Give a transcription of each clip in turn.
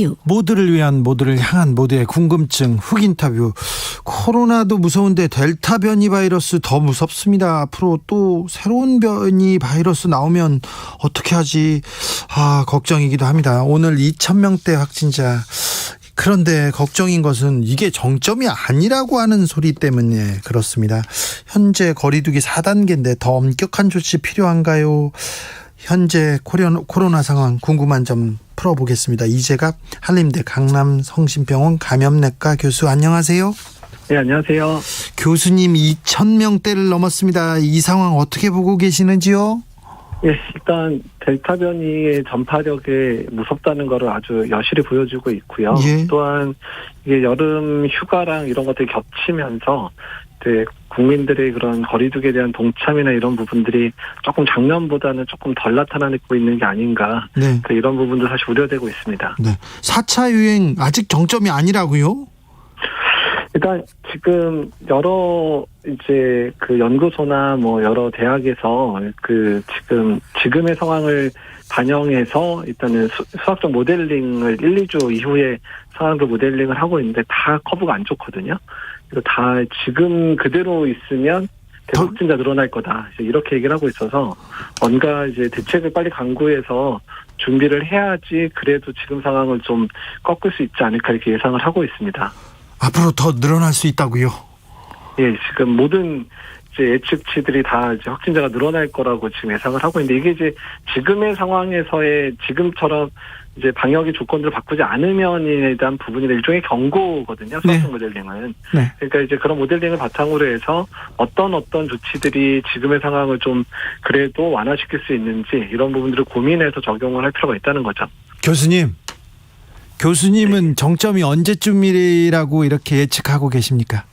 인터뷰. 모두를 위한, 모두를 향한, 모두의 궁금증 훅 인터뷰. 코로나도 무서운데 델타 변이 바이러스 더 무섭습니다. 앞으로 또 새로운 변이 바이러스 나오면 어떻게 하지? 걱정이기도 합니다. 오늘 2,000명대 확진자. 그런데 걱정인 것은 이게 정점이 아니라고 하는 소리 때문에 그렇습니다. 현재 거리두기 4단계인데 더 엄격한 조치 필요한가요? 현재 코로나 상황 궁금한 점 풀어보겠습니다. 이재갑 한림대 강남성심병원 감염내과 교수, 안녕하세요. 네, 안녕하세요. 교수님, 2,000명대를 넘었습니다. 이 상황 어떻게 보고 계시는지요? 예, 일단 델타 변이의 전파력이 무섭다는 것을 아주 여실히 보여주고 있고요. 예. 또한 이게 여름 휴가랑 이런 것들이 겹치면서 국민들의 그런 거리두기에 대한 동참이나 이런 부분들이 조금 작년보다는 조금 덜 나타나고 있는 게 아닌가. 네. 이런 부분도 사실 우려되고 있습니다. 네. 4차 유행 아직 정점이 아니라고요? 일단 지금 여러 이제 그 연구소나 뭐 여러 대학에서 지금의 상황을 반영해서 일단은 수학적 모델링을 1, 2주 이후에 상황도 모델링을 하고 있는데 다 커브가 안 좋거든요. 그래서 다 지금 그대로 있으면 계속 확진자 늘어날 거다. 이렇게 얘기를 하고 있어서 뭔가 이제 대책을 빨리 강구해서 준비를 해야지 그래도 지금 상황을 좀 꺾을 수 있지 않을까 이렇게 예상을 하고 있습니다. 앞으로 더 늘어날 수 있다고요? 예, 지금 모든 이제 예측치들이 다 이제 확진자가 늘어날 거라고 지금 예상을 하고 있는데 이게 이제 지금의 상황에서의 지금처럼 이제 방역의 조건들을 바꾸지 않으면에 대한 부분이 일종의 경고거든요. 수학적 모델링은. 네. 그러니까 이제 그런 모델링을 바탕으로 해서 어떤 조치들이 지금의 상황을 좀 그래도 완화시킬 수 있는지 이런 부분들을 고민해서 적용을 할 필요가 있다는 거죠. 교수님은 네. 정점이 언제쯤이라고 이렇게 예측하고 계십니까?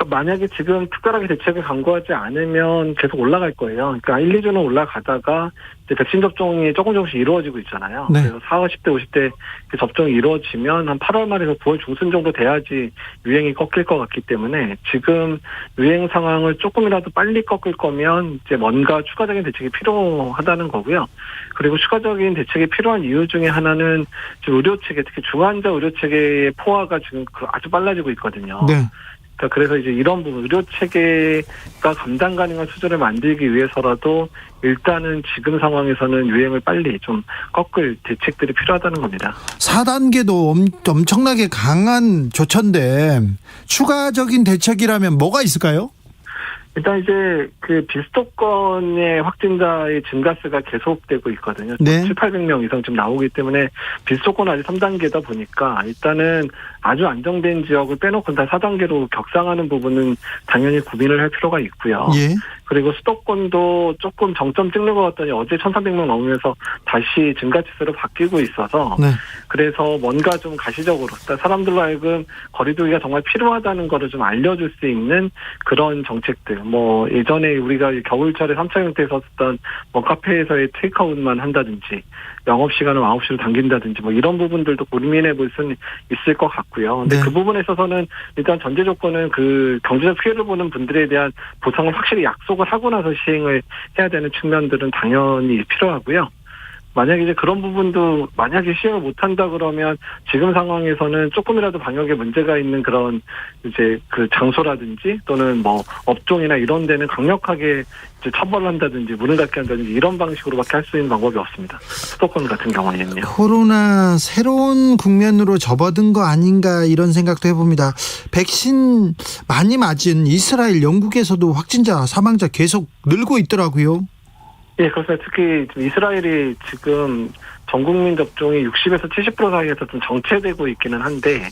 만약에 지금 특별하게 대책을 강구하지 않으면 계속 올라갈 거예요. 그러니까 1, 2주는 올라가다가 이제 백신 접종이 조금씩 이루어지고 있잖아요. 네. 그래서 40, 50대, 50대 접종이 이루어지면 한 8월 말에서 9월 중순 정도 돼야지 유행이 꺾일 것 같기 때문에 지금 유행 상황을 조금이라도 빨리 꺾을 거면 이제 뭔가 추가적인 대책이 필요하다는 거고요. 그리고 추가적인 대책이 필요한 이유 중에 하나는 지금 의료 체계, 특히 중환자 의료 체계의 포화가 지금 아주 빨라지고 있거든요. 네. 그래서 이제 이런 부분, 의료 체계가 감당 가능한 수준을 만들기 위해서라도 일단은 지금 상황에서는 유행을 빨리 좀 꺾을 대책들이 필요하다는 겁니다. 4단계도 엄청나게 강한 조처인데 추가적인 대책이라면 뭐가 있을까요? 일단 이제 그 비수도권의 확진자의 증가세가 계속되고 있거든요. 네. 700-800명 이상 지금 나오기 때문에 비수도권 아직 3단계다 보니까 일단은 아주 안정된 지역을 빼놓고 다 4단계로 격상하는 부분은 당연히 고민을 할 필요가 있고요. 예. 그리고 수도권도 조금 정점 찍는 것 같더니 어제 1,300명 넘으면서 다시 증가치수로 바뀌고 있어서 네. 그래서 뭔가 좀 가시적으로 사람들로 하여금 거리두기가 정말 필요하다는 거를 좀 알려줄 수 있는 그런 정책들. 뭐 예전에 우리가 겨울철에 3차 형태 있었던 뭐 카페에서의 테이크아웃만 한다든지 영업시간을 9시로 당긴다든지 뭐 이런 부분들도 고민해 볼 수는 있을 것 같고요. 근데 네. 그 부분에 있어서는 일단 전제 조건은 그 경제적 피해를 보는 분들에 대한 보상을 확실히 약속을 하고 나서 시행을 해야 되는 측면들은 당연히 필요하고요. 만약에 이제 그런 부분도 만약에 시행을 못한다 그러면 지금 상황에서는 조금이라도 방역에 문제가 있는 그런 이제 그 장소라든지 또는 뭐 업종이나 이런 데는 강력하게 이제 처벌을 한다든지 문을 닫게 한다든지 이런 방식으로밖에 할 수 있는 방법이 없습니다. 수도권 같은 경우에는요. 코로나 새로운 국면으로 접어든 거 아닌가 이런 생각도 해봅니다. 백신 많이 맞은 이스라엘, 영국에서도 확진자, 사망자 계속 늘고 있더라고요. 예, 그렇습니다. 특히 이스라엘이 지금 전 국민 접종이 60에서 70% 사이에서 좀 정체되고 있기는 한데,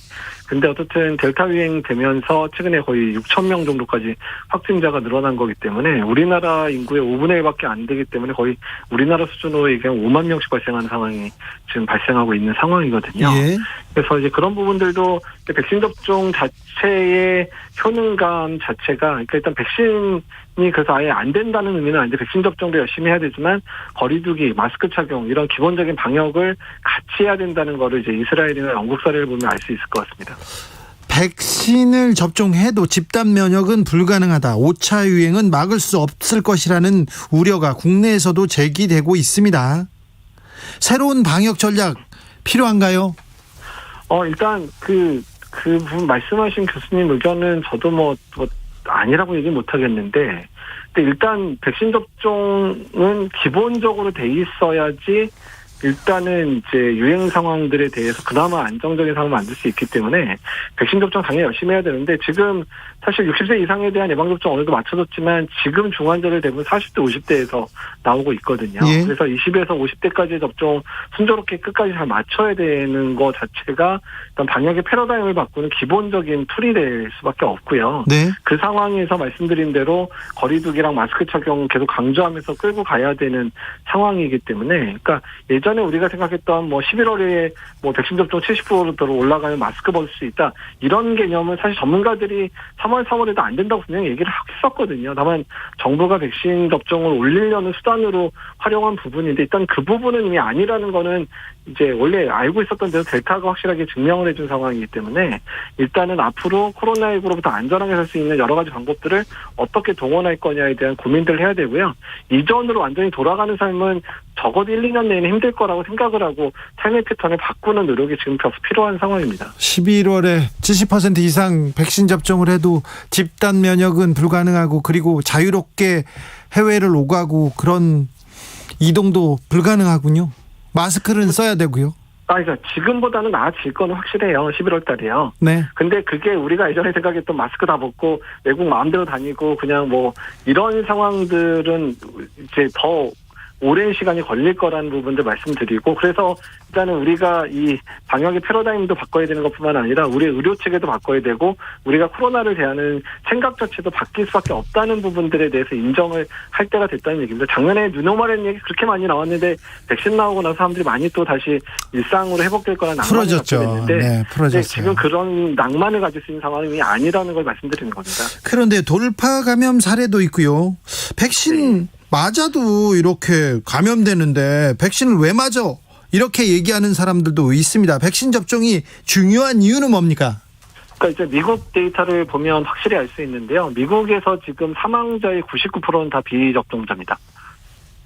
근데 어쨌든 델타 유행 되면서 최근에 거의 6,000명 정도까지 확진자가 늘어난 거기 때문에 우리나라 인구의 5분의 1밖에 안 되기 때문에 거의 우리나라 수준으로 얘기하면 5만 명씩 발생하는 상황이 지금 발생하고 있는 상황이거든요. 예. 그래서 이제 그런 부분들도 백신 접종 자체의 효능감 자체가, 그러니까 일단 백신이 그래서 아예 안 된다는 의미는 아닌데 백신 접종도 열심히 해야 되지만 거리두기, 마스크 착용 이런 기본적인 방역을 같이 해야 된다는 거를 이제 이스라엘이나 영국 사례를 보면 알 수 있을 것 같습니다. 백신을 접종해도 집단 면역은 불가능하다. 5차 유행은 막을 수 없을 것이라는 우려가 국내에서도 제기되고 있습니다. 새로운 방역 전략 필요한가요? 일단 그 부분 말씀하신 교수님 의견은 저도 뭐 아니라고 얘기 못 하겠는데, 근데 일단 백신 접종은 기본적으로 돼 있어야지 일단은 이제 유행 상황들에 대해서 그나마 안정적인 상황을 만들 수 있기 때문에 백신 접종 당연히 열심히 해야 되는데, 지금 사실 60세 이상에 대한 예방접종 어느 정도 맞춰졌지만 지금 중환자들 대부분 40대, 50대에서 나오고 있거든요. 예. 그래서 20에서 50대까지의 접종 순조롭게 끝까지 잘 맞춰야 되는 것 자체가 일단 방역의 패러다임을 바꾸는 기본적인 툴이 될 수밖에 없고요. 네. 그 상황에서 말씀드린 대로 거리두기랑 마스크 착용 계속 강조하면서 끌고 가야 되는 상황이기 때문에, 그러니까 예전에 우리가 생각했던 뭐 11월에 뭐 백신 접종 70%로 올라가면 마스크 벗을 수 있다, 이런 개념은 사실 전문가들이 3월, 4월에도 안 된다고 분명히 얘기를 했었거든요. 다만 정부가 백신 접종을 올리려는 수단으로 활용한 부분인데, 일단 그 부분은 이미 아니라는 거는 이제 원래 알고 있었던 대로 델타가 확실하게 증명을 해준 상황이기 때문에, 일단은 앞으로 코로나19로부터 안전하게 살 수 있는 여러 가지 방법들을 어떻게 동원할 거냐에 대한 고민들을 해야 되고요. 이전으로 완전히 돌아가는 삶은 적어도 1, 2년 내에는 힘들 거라고 생각을 하고 삶의 패턴을 바꾸는 노력이 지금 필요한 상황입니다. 11월에 70% 이상 백신 접종을 해도 집단 면역은 불가능하고, 그리고 자유롭게 해외를 오가고 그런 이동도 불가능하군요. 마스크는 써야 되고요. 그러니까 지금보다는 나아질 거는 확실해요. 11월 달이요. 네. 근데 그게 우리가 예전에 생각했던 마스크 다 벗고 외국 마음대로 다니고 그냥 뭐 이런 상황들은 이제 더 오랜 시간이 걸릴 거라는 부분들 말씀드리고, 그래서 일단은 우리가 이 방역의 패러다임도 바꿔야 되는 것뿐만 아니라 우리의 의료 체계도 바꿔야 되고, 우리가 코로나를 대하는 생각 자체도 바뀔 수밖에 없다는 부분들에 대해서 인정을 할 때가 됐다는 얘기입니다. 작년에 뉴노멀이라는 얘기 그렇게 많이 나왔는데 백신 나오고 나서 사람들이 많이 또 다시 일상으로 회복될 거라는 낭만을 갖게 됐는데, 네, 풀어졌어요. 지금 그런 낭만을 가질 수 있는 상황이 아니라는 걸 말씀드리는 겁니다. 그런데 돌파 감염 사례도 있고요. 백신 맞아도 이렇게 감염되는데 백신을 왜 맞아? 이렇게 얘기하는 사람들도 있습니다. 백신 접종이 중요한 이유는 뭡니까? 그러니까 이제 미국 데이터를 보면 확실히 알 수 있는데요. 미국에서 지금 사망자의 99%는 다 비접종자입니다.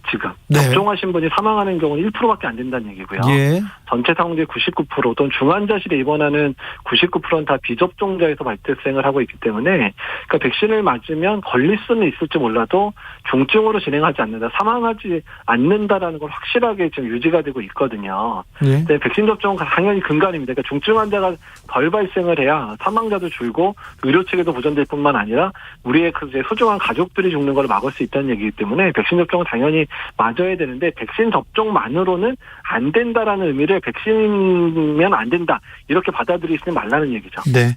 지금 네. 접종하신 분이 사망하는 경우는 1%밖에 안 된다는 얘기고요. 예. 전체 사망자의 99% 또는 중환자실에 입원하는 99%는 다 비접종자에서 발생을 하고 있기 때문에, 그러니까 백신을 맞으면 걸릴 수는 있을지 몰라도 중증으로 진행하지 않는다, 사망하지 않는다라는 걸 확실하게 지금 유지가 되고 있거든요. 예. 네, 백신 접종은 당연히 근간입니다. 그러니까 중증 환자가 덜 발생을 해야 사망자도 줄고 의료 체계도 보존될 뿐만 아니라 우리의 그 이제 소중한 가족들이 죽는 걸 막을 수 있다는 얘기이기 때문에 백신 접종은 당연히 맞아야 되는데, 백신 접종만으로는 안 된다라는 의미를 백신이면 안 된다 이렇게 받아들이지 말라는 얘기죠. 네.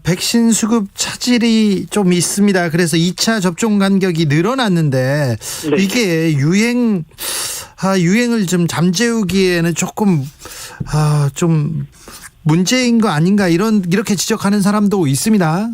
백신 수급 차질이 좀 있습니다. 그래서 2차 접종 간격이 늘어났는데 네. 이게 유행을 좀 잠재우기에는 조금 좀 문제인 거 아닌가, 이렇게 지적하는 사람도 있습니다.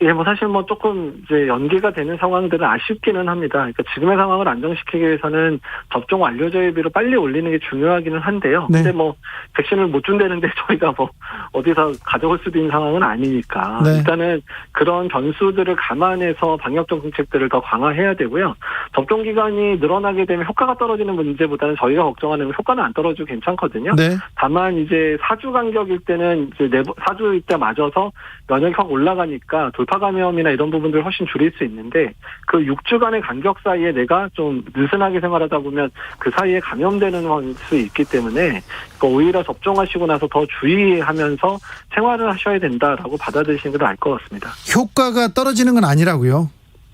예, 뭐 사실 뭐 조금 이제 연기가 되는 상황들은 아쉽기는 합니다. 그러니까 지금의 상황을 안정시키기 위해서는 접종 완료 저희비를 빨리 올리는 게 중요하기는 한데요. 네. 근데 뭐 백신을 못 준다는데 저희가 뭐 어디서 가져올 수도 있는 상황은 아니니까, 네. 일단은 그런 변수들을 감안해서 방역적 정책들을 더 강화해야 되고요. 접종 기간이 늘어나게 되면 효과가 떨어지는 문제보다는 저희가 걱정하는 효과는 안 떨어지고 괜찮거든요. 네. 다만 이제 4주 간격일 때는 이제 4주일 때 맞아서 면역이 확 올라가니까 돌파 감염이나 이런 부분들을 훨씬 줄일 수 있는데, 그 6주간의 간격 사이에 내가 좀 느슨하게 생활하다 보면 그 사이에 감염되는 수 있기 때문에 오히려 접종하시고 나서 더 주의하면서 생활을 하셔야 된다라고 받아들이시는 게 더 나을 것 같습니다. 효과가 떨어지는 건 아니라고요?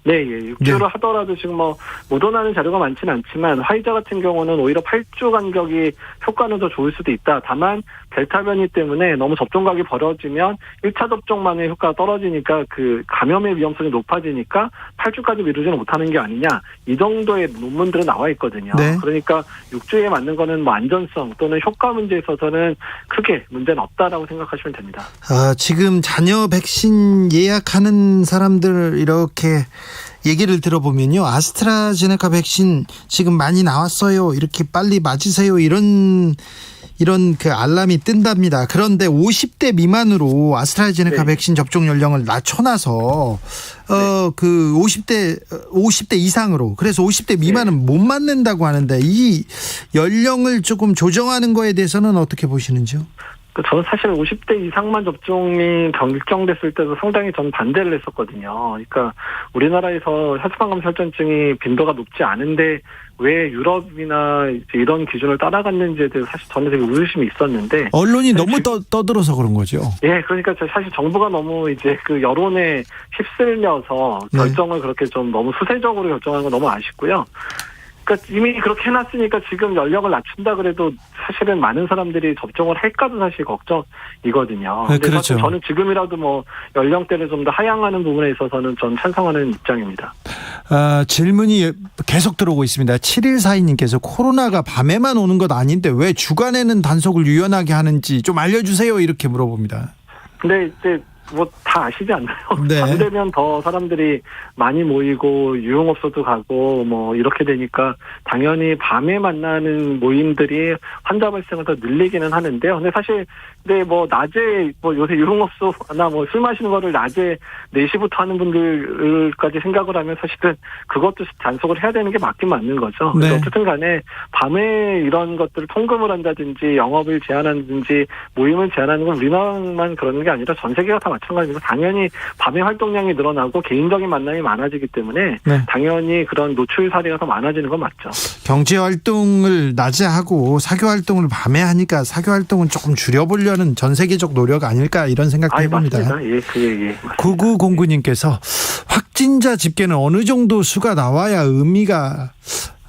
네, 예. 6주로 네. 하더라도 지금 뭐 모더나는 자료가 많지는 않지만 화이자 같은 경우는 오히려 8주 간격이 효과는 더 좋을 수도 있다. 다만 델타 변이 때문에 너무 접종각이 벌어지면 1차 접종만의 효과가 떨어지니까 그 감염의 위험성이 높아지니까 8주까지 미루지는 못하는 게 아니냐, 이 정도의 논문들은 나와 있거든요. 네. 그러니까 6주에 맞는 거는 뭐 안전성 또는 효과 문제에 있어서는 크게 문제는 없다라고 생각하시면 됩니다. 지금 자녀 백신 예약하는 사람들 이렇게 얘기를 들어보면요, 아스트라제네카 백신 지금 많이 나왔어요, 이렇게 빨리 맞으세요, 이런 그 알람이 뜬답니다. 그런데 50대 미만으로 아스트라제네카 네. 백신 접종 연령을 낮춰놔서 그 50대 이상으로, 그래서 50대 미만은 못 맞는다고 하는데, 이 연령을 조금 조정하는 거에 대해서는 어떻게 보시는지요? 저는 사실 50대 이상만 접종이 결정됐을 때도 상당히 전 반대를 했었거든요. 그러니까 우리나라에서 혈소판검사 혈전증이 빈도가 높지 않은데 왜 유럽이나 이제 이런 기준을 따라갔는지에 대해서 사실 저는 되게 의구심이 있었는데 언론이 너무 떠들어서 그런 거죠. 예, 그러니까 사실 정부가 너무 이제 그 여론에 휩쓸려서 결정을 그렇게 좀 너무 수세적으로 결정하는 건 너무 아쉽고요. 그러니까 이미 그렇게 해놨으니까 지금 연령을 낮춘다 그래도 사실은 많은 사람들이 접종을 할까도 사실 걱정이거든요. 네, 근데 그렇죠. 사실 저는 지금이라도 뭐 연령대를 좀 더 하향하는 부분에 있어서는 전 찬성하는 입장입니다. 질문이 계속 들어오고 있습니다. 7142님께서 코로나가 밤에만 오는 것 아닌데 왜 주간에는 단속을 유연하게 하는지 좀 알려주세요. 이렇게 물어봅니다. 근데 이제 뭐 다 아시지 않나요? 네. 밤 되면 더 사람들이 많이 모이고 유흥업소도 가고 뭐 이렇게 되니까 당연히 밤에 만나는 모임들이 환자 발생을 더 늘리기는 하는데요. 근데 사실 뭐 낮에 뭐 요새 유흥업소나 뭐 술 마시는 거를 낮에 4시부터 하는 분들까지 생각을 하면 사실은 그것도 단속을 해야 되는 게 맞긴 맞는 거죠. 네. 어쨌든 간에 밤에 이런 것들을 통금을 한다든지 영업을 제한한다든지 모임을 제한하는 건 우리나라만 그러는 게 아니라 전 세계가 다 마찬가지고 당연히 밤에 활동량이 늘어나고 개인적인 만남이 많아지기 때문에 네. 당연히 그런 노출 사례가 더 많아지는 건 맞죠. 경제 활동을 낮에 하고 사교 활동을 밤에 하니까 사교 활동은 조금 줄여보려는 전 세계적 노력 아닐까 이런 생각도 해봅니다. 맞습니다. 예, 맞습니다. 9909님께서 확진자 집계는 어느 정도 수가 나와야 의미가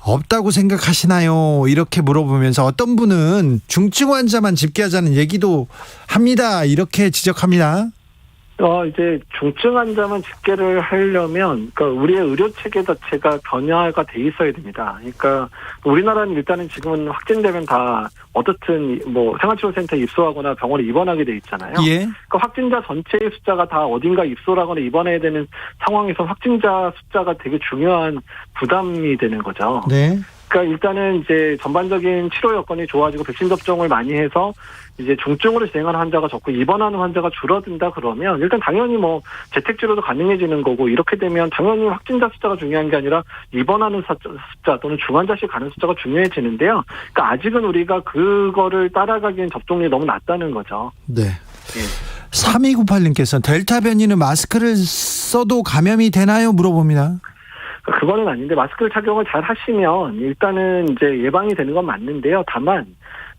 없다고 생각하시나요? 이렇게 물어보면서 어떤 분은 중증 환자만 집계하자는 얘기도 합니다. 이렇게 지적합니다. 이제 중증 환자만 집계를 하려면, 그러니까 우리의 의료 체계 자체가 변화가 돼 있어야 됩니다. 그러니까 우리나라는 일단은 지금은 확진되면 다 어떻든 뭐 생활치료센터에 입소하거나 병원에 입원하게 돼 있잖아요. 예. 그러니까 확진자 전체의 숫자가 다 어딘가 입소를 하거나 입원해야 되는 상황에서 확진자 숫자가 되게 중요한 부담이 되는 거죠. 네. 그러니까 일단은 이제 전반적인 치료 여건이 좋아지고 백신 접종을 많이 해서 이제 중증으로 진행하는 환자가 적고 입원하는 환자가 줄어든다 그러면 일단 당연히 뭐 재택치료도 가능해지는 거고 이렇게 되면 당연히 확진자 숫자가 중요한 게 아니라 입원하는 숫자 또는 중환자실 가는 숫자가 중요해지는데요. 그러니까 아직은 우리가 그거를 따라가기엔 접종률이 너무 낮다는 거죠. 네. 예. 3298님께서 델타 변이는 마스크를 써도 감염이 되나요? 물어봅니다. 그거는 아닌데 마스크를 착용을 잘 하시면 일단은 이제 예방이 되는 건 맞는데요. 다만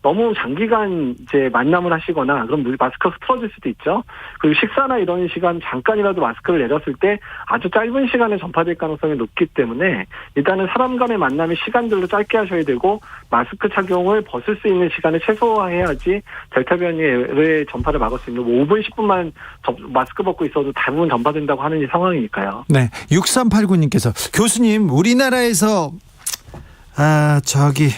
너무 장기간 이제 만남을 하시거나 그럼 마스크가 풀어질 수도 있죠. 그리고 식사나 이런 시간 잠깐이라도 마스크를 내렸을 때 아주 짧은 시간에 전파될 가능성이 높기 때문에 일단은 사람 간의 만남의 시간들로 짧게 하셔야 되고 마스크 착용을 벗을 수 있는 시간을 최소화해야지 델타 변이의 전파를 막을 수 있는 5분 10분만 마스크 벗고 있어도 대부분 전파된다고 하는 상황이니까요. 네. 6389님께서 교수님 우리나라에서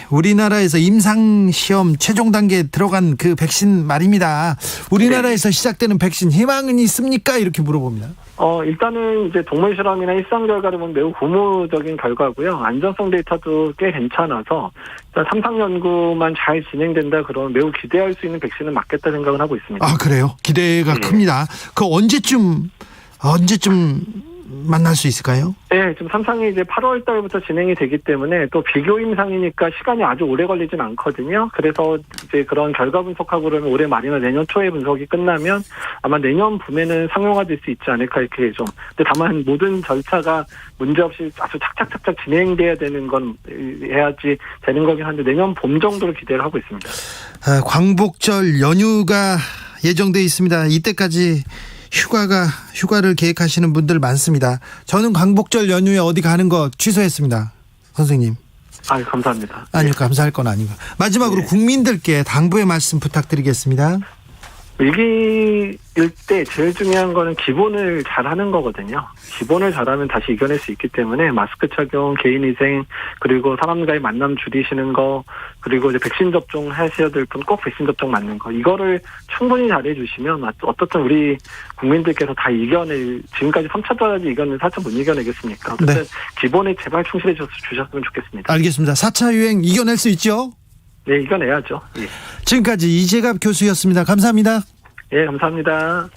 우리나라에서 임상시험 최종 단계에 들어간 그 백신 말입니다. 우리나라에서 시작되는 백신 희망은 있습니까? 이렇게 물어봅니다. 일단은 이제 동물 실험이나 일상 결과를 보면 매우 고무적인 결과고요. 안전성 데이터도 꽤 괜찮아서 삼상 연구만 잘 진행된다 그러면 매우 기대할 수 있는 백신은 맞겠다 생각을 하고 있습니다. 아, 그래요? 기대가 큽니다. 그 언제쯤 만날 수 있을까요? 네, 지금 삼상이 이제 8월 달부터 진행이 되기 때문에 또 비교 임상이니까 시간이 아주 오래 걸리진 않거든요. 그래서 이제 그런 결과 분석하고 그러면 올해 말이나 내년 초에 분석이 끝나면 아마 내년 봄에는 상용화될 수 있지 않을까 이렇게 좀. 근데 다만 모든 절차가 문제없이 아주 착착착착 진행돼야 되는 건 해야지 되는 거긴 한데 내년 봄 정도를 기대를 하고 있습니다. 광복절 연휴가 예정돼 있습니다. 이때까지 휴가를 계획하시는 분들 많습니다. 저는 광복절 연휴에 어디 가는 거 취소했습니다. 선생님. 감사합니다. 아니요, 감사할 건 아니고. 마지막으로 국민들께 당부의 말씀 부탁드리겠습니다. 위기일 때 제일 중요한 거는 기본을 잘하는 거거든요. 기본을 잘하면 다시 이겨낼 수 있기 때문에 마스크 착용, 개인위생, 그리고 사람과의 만남 줄이시는 거, 그리고 이제 백신 접종 하셔야 될 분 꼭 백신 접종 맞는 거, 이거를 충분히 잘해주시면 어떻든 우리 국민들께서 다 지금까지 3차까지 이겼는데 4차 못 이겨내겠습니까? 어쨌든 네. 기본에 제발 충실해 주셨으면 좋겠습니다. 알겠습니다. 4차 유행 이겨낼 수 있죠? 네, 이겨내야죠. 예. 지금까지 이재갑 교수였습니다. 감사합니다. 예, 감사합니다.